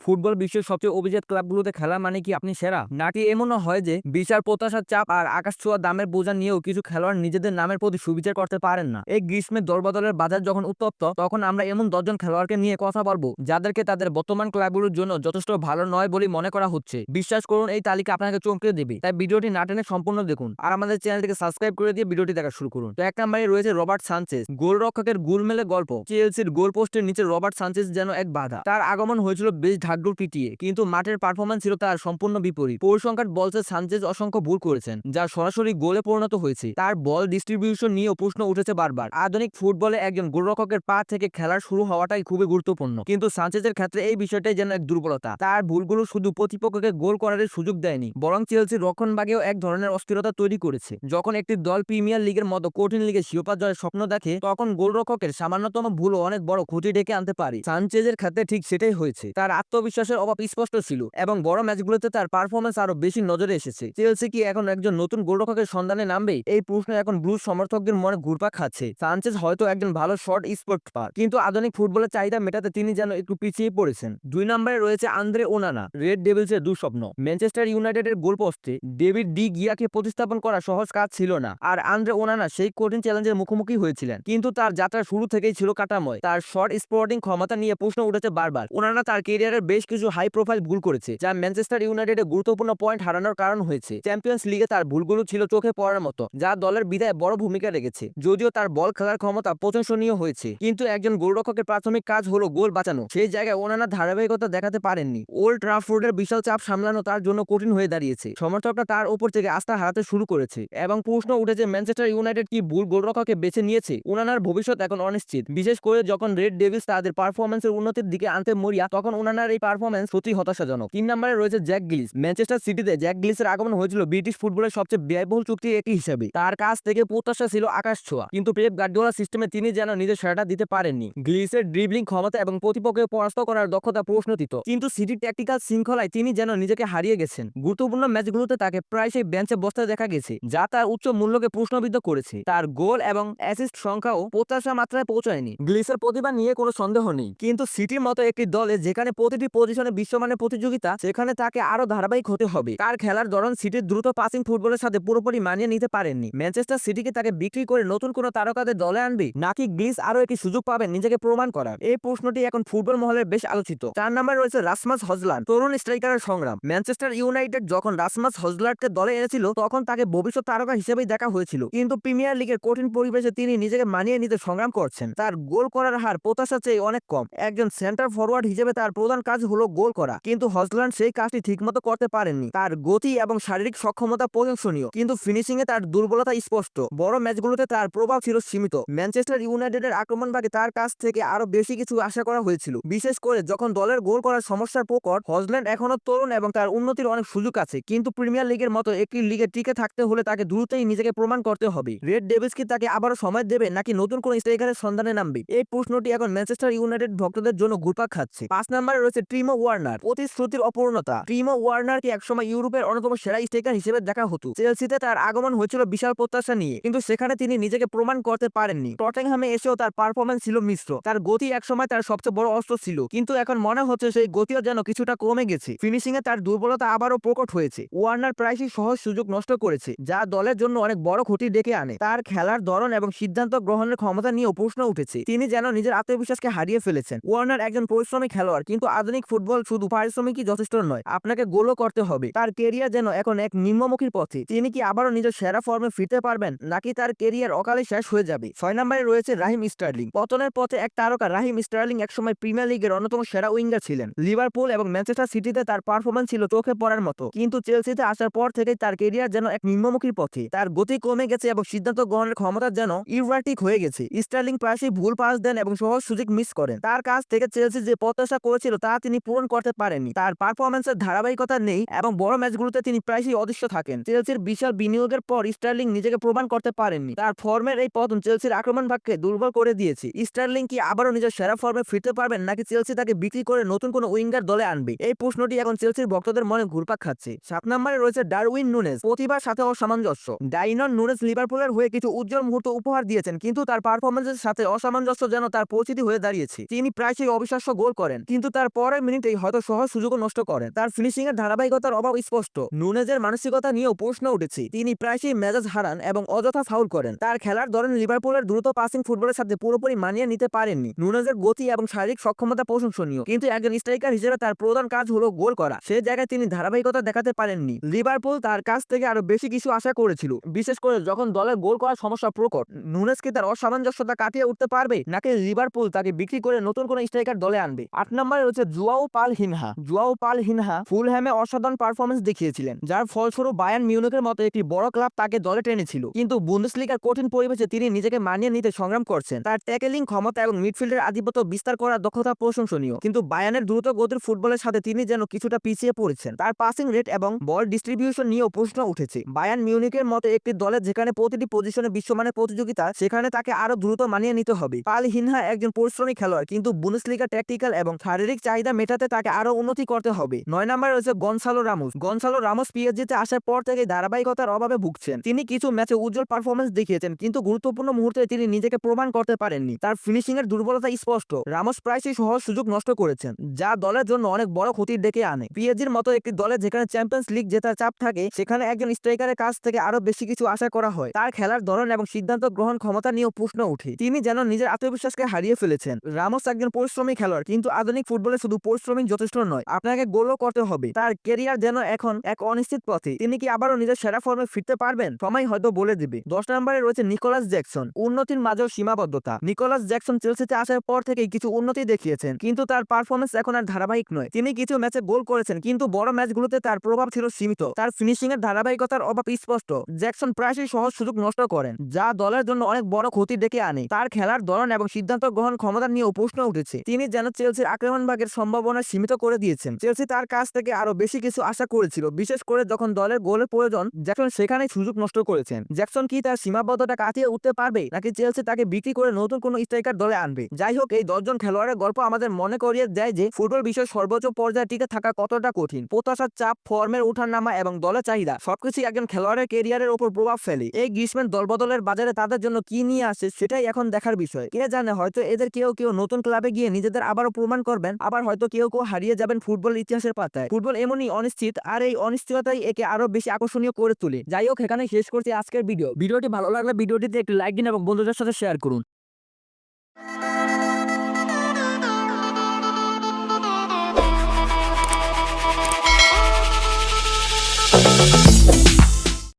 Football বিশ্বের সবচেয়ে অভিজাত ক্লাবগুলোতে খেলা মানে কি আপনি সেরা? নাকি এমনও হয় যে বিশাল প্রত্যাশার চাপ আর আকাশ ছোঁয়া দামের বোঝা নিয়েও কিছু খেলোয়াড় নিজেদের নামের প্রতি সুবিচার করতে পারেন না? এই গ্রীষ্মের দরবদলের বাজার যখন উত্তপ্ত, তখন আমরা এমন ১০ জন খেলোয়াড়কে নিয়ে কথা বলবো যাদেরকে তাদের বর্তমান ক্লাবগুলোর জন্য যথেষ্ট ভালো নয় বলে মনে করা হচ্ছে। বিশ্বাস করুন, এই তালিকা আপনাকে চমকে দেবে। তাই ভিডিওটি না টেনে সম্পূর্ণ দেখুন আর আমাদের চ্যানেলটিকে সাবস্ক্রাইব করে দিয়ে ভিডিওটি দেখা শুরু করুন। তো এক নম্বরে রয়েছে রবার্ট সানচেজ। গোলরক্ষকের গোলমেলে গল্প। চেলসির গোল পোস্টের নিচে রবার্ট সানচেজ যেন এক বাধা। তার আগমন হয়েছিল বেশ ঢাকঢোল পিটিয়ে, কিন্তু মাঠের পারফরম্যান্স ছিল তার সম্পূর্ণ বিপরীত। পরিসংখ্যান বলছে সানচেজ অসংখ্য ভুল করেছেন, যা সরাসরি গোলে পরিণত হয়েছে। তার বল ডিস্ট্রিবিউশন নিয়েও প্রশ্ন উঠেছে বারবার। আধুনিক ফুটবলে একজন গোলরক্ষকের পা থেকে খেলা শুরু হওয়াটাই খুবই গুরুত্বপূর্ণ, কিন্তু সানচেজের ক্ষেত্রে এই বিষয়টাই যেন এক দুর্বলতা। তার ভুলগুলো শুধু প্রতিপক্ষকে গোল করার সুযোগ দেয়নি, বরং চেলসির রক্ষণভাগেও এক ধরনের অস্থিরতা তৈরি করেছে। যখন একটি দল প্রিমিয়ার লিগের মতো কঠিন লিগে শিরোপা জয়ের স্বপ্ন দেখে, তখন গোলরক্ষকের সামান্যতম ভুলও অনেক বড় ক্ষতি ডেকে আনতে পারে। সানচেজের ক্ষেত্রে ঠিক সেটাই হয়েছে। তার আত্মবিশ্বাসের অভাব স্পষ্ট ছিল এবং বড় ম্যাচগুলোতে তার পারফরম্যান্স আরো বেশি নজরে এসেছে। চেলসি কি এখন একজন নতুন গোলরক্ষকের সন্ধানে নামবে? এই প্রশ্ন এখন ব্লুজ সমর্থকদের মনে ঘুরপাক খাচ্ছে। সানচেজ হয়তো একজন ভালো শর্ট স্পট পার, কিন্তু আধুনিক ফুটবলের চাহিদা মেটাতে তিনি যেন একটু পিছিয়ে পড়েছেন। ২ নম্বরে রয়েছে আন্দ্রে ওনানা। রেড ডেভিলসের দুঃস্বপ্ন। ম্যানচেস্টার ইউনাইটেডের গোলপোস্টে ডেভিড ডি গিয়াকে প্রতিস্থাপন করা সহজ কাজ ছিল না, আর আন্দ্রে ওনানা সেই কঠিন চ্যালেঞ্জের মুখোমুখি হয়েছিলেন। কিন্তু তার যাত্রা শুরু থেকেই ছিল কাটাময়। তার শর্ট স্পোর্টিং ক্ষমতা নিয়ে প্রশ্ন উঠেছে বারবার। ওনানা তার ক্যারিয়ারের বেশ কিছু হাই প্রোফাইল ভুল করেছে, যা ম্যানচেস্টার ইউনাইটেডে গুরুত্বপূর্ণ পয়েন্ট হারানোর কারণ হয়েছে। চ্যাম্পিয়ন্স লিগে তার ভুলগুলো ছিল চোখে পড়ার মতো, যা দলের বিদায়ে বড় ভূমিকা রেখেছে। যদিও তার বল খেলার ক্ষমতা প্রশংসনীয় হয়েছে, কিন্তু একজন গোলরক্ষকের প্রাথমিক কাজ হলো গোল বাঁচানো। সেই জায়গায় ওনানা ধারাবাহিকতা দেখাতে পারেননি। ওল্ড ট্রাফোর্ডের বিশাল চাপ সামলানো তার জন্য কঠিন হয়ে দাঁড়িয়েছে। সমর্থকরা তার উপর থেকে আস্থা হারাতে শুরু করেছে এবং প্রশ্ন উঠেছে ম্যানচেস্টার ইউনাইটেড কি ভুল গোলরক্ষককে বেছে নিয়েছে? ওনানার ভবিষ্যৎ এখন অনিশ্চিত, বিশেষ করে যখন রেড ডেভিলস তাদের পারফরম্যান্সের উন্নতির দিকে আনতে মরিয়া, তখন ওনানার এই পারফরম্যান্স সত্যি হতাশাজনক। ৩ নম্বরে রয়েছে জ্যাক গিলিস। ম্যানচেস্টার সিটিতে জ্যাক গিলিসের আগমন হয়েছিল ব্রিটিশ ফুটবলের সবচেয়ে ব্যয়বহুল চুক্তির একটি হিসাবে। তার কাছ থেকে প্রত্যাশা ছিল আকাশ ছোঁয়া, কিন্তু পেপ গার্দিওলা সিস্টেমে তিনি যেন নিজের সেরাটা দিতে পারেননি। গিলিসের ড্রিবলিং ক্ষমতা এবং প্রতিপক্ষকে পরাস্ত করার দক্ষতা প্রশ্নতিত, কিন্তু সিটির ট্যাকটিক্যাল শৃঙ্খলায় তিনি যেন নিজেকে হারিয়ে গেছেন। গুরুত্বপূর্ণ ম্যাচগুলোতে তাকে প্রায়শই বেঞ্চে বসতে দেখা গেছে, যা তার উচ্চ মূল্যকে প্রশ্নবিদ্ধ করেছে। তার গোল এবং অ্যাসিস্ট সংখ্যাও প্রত্যাশা মাত্রায় পৌঁছায়নি। গ্লিসের প্রতিভা নিয়ে কোনো সন্দেহ নেই, কিন্তু সিটির মতো একটি দলে যেখানে প্রতিটি পজিশনে বিশ্বমানের প্রতিযোগিতা, সেখানে তাকে আরো ধারাবাহিক হতে হবে। তার খেলার ধরন সিটির দ্রুত পাসিং ফুটবলের সাথে পুরোপুরি মানিয়ে নিতে পারেননি। ম্যানচেস্টার সিটিকে তাকে বিক্রি করে নতুন কোনো তারকাদের দলে আনবে, নাকি গ্লিস আরো একটি সুযোগ পাবেন নিজেকে প্রমাণ করার? এই প্রশ্নটি এখন ফুটবল মহলের বেশ আলোচিত। ৪ নম্বরে রয়েছে রাসমাস হজলান্ড। তরুণ স্ট্রাইকারের সংগ্রাম। ম্যানচেস্টার ইউনাইটেড যখন রাসমাস হজলান্ডকে দলে এনেছিল, তখন তাকে ভবিষ্যৎ তারকা হিসেবেই দেখা হয়েছিল, কিন্তু প্রিমিয়ার লিগের কঠিন পরিবেশে তিনি নিজেকে মানিয়ে নিতে সংগ্রাম করছেন। তার গোল করার হার প্রত্যাশার চেয়ে অনেক কম। একজন সেন্টার ফরওয়ার্ড হিসেবে তার প্রধান কাজ হলো গোল করা, কিন্তু হজলান্ড সেই কাজটি ঠিকমতো করতে পারেননি। তার গতি এবং শারীরিক সক্ষমতা প্রশংসনীয়, কিন্তু ফিনিশিং এ তার দুর্বলতা স্পষ্ট। বড় ম্যাচগুলোতে তার প্রভাব ছিল সীমিত। ম্যানচেস্টার ইউনাইটেডের আক্রমণভাগে তার কাছ থেকে আরো বেশি কিছু আশা করা হয়েছিল, বিশেষ করে যখন দলের গোল করার সমস্যার প্রকট। হজল্যান্ড এখনো তরুণ এবং তার উন্নতির অনেক সুযোগ আছে, কিন্তু প্রিমিয়ার লিগের মতো একটি লিগে টিকে থাকতে হলে তাকে দ্রুতই নিজেকে প্রমাণ করতে হবে। রেড ডেভিলস কি তাকে আবারও সময় দেবে, নাকি নতুন কোন স্ট্রাইকারের সন্ধানে নামবে? এই প্রশ্নটি এখন ম্যানচেস্টার ইউনাইটেড ভক্তদের জন্য ঘুরপাক খাচ্ছে। ৫ নম্বরে রয়েছে টিমো ওয়ার্নার। প্রতিশ্রুতির অপূর্ণতা। টিমো ওয়ার্নারকে একসময় ইউরোপের অন্যতম সেরা স্ট্রাইকার হিসেবে দেখা হতো। চেলসিতে তার আগমন হয়েছিল বিশাল প্রত্যাশা নিয়ে, কিন্তু সেখানে তিনি নিজেকে প্রমাণ করতে পারেননি। টটেনহামে এসেও তার পারফরম্যান্স ছিল মিশ্র। তার গতি একসময় তার সবচেয়ে বড় অস্ত্র ছিল, কিন্তু এখন মনে হচ্ছে সেই গতিও যেন কিছুটা কমে গেছে। ফিনিশিং এ তার দুর্বলতা আবারও প্রকট হয়েছে। ওয়ার্নার প্রায়শই সহজ সুযোগ নষ্ট করেছে, যা দলের জন্য অনেক বড় ক্ষতি ডেকে আনে। তার খেলার ধরন এবং সিদ্ধান্ত গ্রহণের ক্ষমতা নিয়েও প্রশ্ন উঠেছে। তিনি যেন নিজের আত্মবিশ্বাসকে হারিয়ে ফেলেছেন। ওয়ার্নার একজন পরিশ্রমী খেলোয়াড়, কিন্তু আধুনিক ফুটবল শুধু পারিশ্রমিকই যথেষ্ট নয়, আপনাকে গোলও করতে হবে। তার কেরিয়ার যেন এখন এক নিম্নমুখীর পথে। তিনি কি আবারও নিজের সেরা ফর্মে ফিরতে পারবেন, নাকি তার কেরিয়ার অকালে শেষ হয়ে যাবে? ৬ নম্বরে রয়েছে রাহিম স্টার্লিং। পতনের পথে এক তারকা রাহিম স্টার্লিং একসময় প্রিমিয়ার লিগের অন্যতম সেরা উইঙ্গার ছিলেন। লিভারপুল এবং ম্যানচেস্টার সিটিতে তার পারফরম্যান্স ছিল চোখে পড়ার মতো, কিন্তু চেলসিতে আসার পর থেকেই তার কেরিয়ার যেন এক নিম্নমুখীর পথে। তার গতি কমে গেছে এবং সিদ্ধান্ত গ্রহণের ক্ষমতা যেন ইউরাটিক হয়ে গেছে। স্টার্লিং প্রায়শই ভুল পাস দেন এবং সহজ সুযোগ মিস করেন। তার কাছ থেকে চেলসি যে প্রত্যাশা করেছিল তা তিনি পূরণ করতে পারেননি। তার পারফরম্যান্সের ধারাবাহিকতা নেই এবং বড় ম্যাচগুলোতে তিনি প্রায়শই অদৃশ্য থাকেন। চেলসির বিশাল বিনিয়োগের পর স্টার্লিং নিজেকে প্রমাণ করতে পারেননি। তার ফর্মের এই পতন চেলসির আক্রমণ ভাগকে দুর্বল করে দিয়েছে। স্টার্লিং কি আবারও নিজের সেরা ফর্মে ফিরতে পারবেন, নাকি চেলসি তাকে বিক্রি করে নতুন কোনো উইঙ্গার দলে আনবে? এই প্রশ্নটি এখন চেলসির ভক্তদের মনে ঘুরপাক খাচ্ছে। ৭ নম্বরে রয়েছে ডারউইন নুনেজ। প্রতিভার সাথে অসামঞ্জস্য। ডাইনন নুনেজ লিভারপুলের হয়ে কিছু উজ্জ্বল মুহূর্ত উপহার দিয়েছেন, কিন্তু তার পারফরম্যান্সের সাথে অসামঞ্জস্য যেন তার পরিচিতি হয়ে দাঁড়িয়েছে। তিনি প্রায়শই অবিশ্বাস্য গোল করেন, কিন্তু তার পর পরের মিনিটেই হয়তো সহজ সুযোগও নষ্ট করেন। তার ফিনিশিং এর ধারাবাহিকতার অভাব স্পষ্ট। নুনেজের মানসিকতা নিয়েও প্রশ্ন উঠেছে। তিনি প্রায়শই মেজাজ হারান এবং অযথা ফাউল করেন। তার খেলার ধরেন লিভারপুলের দ্রুত পাসিং ফুটবলের সাথে পুরোপুরি মানিয়ে নিতে পারেননি। নুনেজের গতি এবং শারীরিক সক্ষমতা প্রশংসনীয়, কিন্তু একজন স্ট্রাইকার হিসেবে তার প্রধান কাজ হলো গোল করা। সে জায়গায় তিনি ধারাবাহিকতা দেখাতে পারেননি। লিভারপুল তার কাছ থেকে আরো বেশি কিছু আশা করেছিল, বিশেষ করে যখন দলের গোল করার সমস্যা প্রকট। নুনেজ কি তার অসামঞ্জস্যতা কাটিয়ে উঠতে পারবে, নাকি লিভারপুল তাকে বিক্রি করে নতুন কোন স্ট্রাইকার দলে আনবে? 8 নম্বরে রয়েছে জুয়াও পালহিনহা। জুয়াও পালহিনহা ফুলহ্যামে অসাধারণ পারফরমেন্স দেখিয়েছিলেন, যার ফলস্বরূপ বায়ার্ন মিউনিখের মতো একটি বড় ক্লাব তাকে দলে টেনেছিল। কিন্তু বুন্দেসলিগার কঠিন পরিবেশে তিনি নিজেকে মানিয়ে নিতে সংগ্রাম করছেন। তার ট্যাকেলিং ক্ষমতা এবং মিডফিল্ডের আধিপত্য বিস্তার করার দক্ষতা প্রশংসনীয়, কিন্তু বায়ার্নের দ্রুত গতির ফুটবলের সাথে তিনি যেন কিছুটা পিছিয়ে পড়েছেন। তার পাসিং রেট এবং বল ডিস্ট্রিবিউশন নিয়েও প্রশ্ন উঠেছে। বায়ার্ন মিউনিখের মতো একটি দলে যেখানে প্রতিটি পজিশনে বিশ্বমানের প্রতিযোগিতা, সেখানে তাকে আরো দ্রুত মানিয়ে নিতে হবে। পালহিনহা একজন পরিশ্রমী খেলোয়াড়, কিন্তু বুন্দেসলিগা ট্যাকটিক্যাল এবং শারীরিক চাহিদা মেটাতে তাকে আরো উন্নতি করতে হবে। 9 নম্বরে রয়েছে গনসালো রামোস। গনসালো রামোস পিএসজিতে আসার পর থেকে ধারাবাহিকতার অভাবে ভুগছেন। তিনি কিছু ম্যাচে উজ্জ্বল পারফরমেন্স দেখিয়েছেন, কিন্তু গুরুত্বপূর্ণ মুহূর্তে তিনি নিজেকে প্রমাণ করতে পারেননি। তার ফিনিশিং এর দুর্বলতা স্পষ্ট। রামোস প্রায়শই সহজ সুযোগ নষ্ট করেছেন, যা দলের জন্য অনেক বড় ক্ষতি ডেকে আনে। পিএসজির মতো একটি দলে যেখানে চ্যাম্পিয়ন্স লিগ জেতার চাপ থাকে, সেখানে একজন স্ট্রাইকারের কাছ থেকে আরো বেশি কিছু আশা করা হয়। তার খেলার ধরন এবং সিদ্ধান্ত গ্রহণ ক্ষমতা নিয়েও প্রশ্ন ওঠে। তিনি যেন নিজের আত্মবিশ্বাসকে হারিয়ে ফেলেছেন। রামোস একজন পরিশ্রমী খেলোয়াড়, কিন্তু আধুনিক ফুটবলে শুধু পরিশ্রমী যথেষ্ট নয়, আপনাকে গোলও করতে হবে। তার ক্যারিয়ার যেন এখন এক অনিশ্চিত পথে। তিনি কি আবারও নিজের সেরা ফর্মে ফিরতে পারবেন? সময় হয়তো বলে দিবে। 10 নম্বরে রয়েছে নিকোলাস জ্যাকসন। উন্নতির মাঝেও সীমাবদ্ধতা। নিকোলাস জ্যাকসন চেলসিতে আসার পর থেকেই কিছু উন্নতি দেখিয়েছেন, কিন্তু তার পারফরমেন্স এখন আর ধারাবাহিক নয়। তিনি কিছু ম্যাচে গোল করেছেন, কিন্তু বড় ম্যাচগুলোতে তার প্রভাব ছিল সীমিত। তার ফিনিশিং এর ধারাবাহিকতার অভাব স্পষ্ট। জ্যাকসন প্রায়শই সহজ সুযোগ নষ্ট করেন, যা দলের জন্য অনেক বড় ক্ষতি ডেকে আনে। তার খেলার ধরন এবং সিদ্ধান্ত গ্রহণ ক্ষমতা নিয়েও প্রশ্ন উঠেছে। তিনি যেন চেলসির আক্রমণ ভাগের সম্ভাবনা সীমিত করে দিয়েছেন। চেলসি তার কাছ থেকে আরো বেশি কিছু আশা করেছিল, বিশেষ করে যখন দলের গোলের প্রয়োজন। জ্যাকসন সেখানেই সুযোগ নষ্ট করেছেন। জ্যাকসন কি তার সীমাবদ্ধতা কাটিয়ে উঠতে পারবে, নাকি চেলসি তাকে বিক্রি করে নতুন কোনো স্ট্রাইকার দলে আনবে? যাই হোক, এই 10 জন খেলোয়াড়ের গল্প আমাদের মনে করিয়ে দেয় যে ফুটবল বিশ্বের সর্বোচ্চ পর্যায়ে টিকে থাকা কতটা কঠিন। প্রত্যাশার চাপ, ফর্মের ওঠানামা এবং দলের চাহিদা সবকিছু একজন খেলোয়াড়ের ক্যারিয়ারের উপর প্রভাব ফেলে। এই গ্রীষ্মের দলবদলের বাজারে তাদের জন্য কি নিয়ে আসে, সেটাই এখন দেখার বিষয়। কে জানে, হয়তো এদের কেউ কেউ নতুন ক্লাবে গিয়ে নিজেদের আবারও প্রমাণ করবেন, আবার হয়তো কেউ কেউ হারিয়ে যাবেন ফুটবল ইতিহাসের পাতায়। ফুটবল এমনই অনিশ্চিত, আর এই অনিশ্চয়তাই একে আরো বেশি আকর্ষণীয় করে তোলে। যাই হোক, এখানে শেষ করছি আজকের ভিডিওটি ভালো লাগলে ভিডিওটিতে একটি লাইক দিন এবং বন্ধুদের সাথে শেয়ার করুন।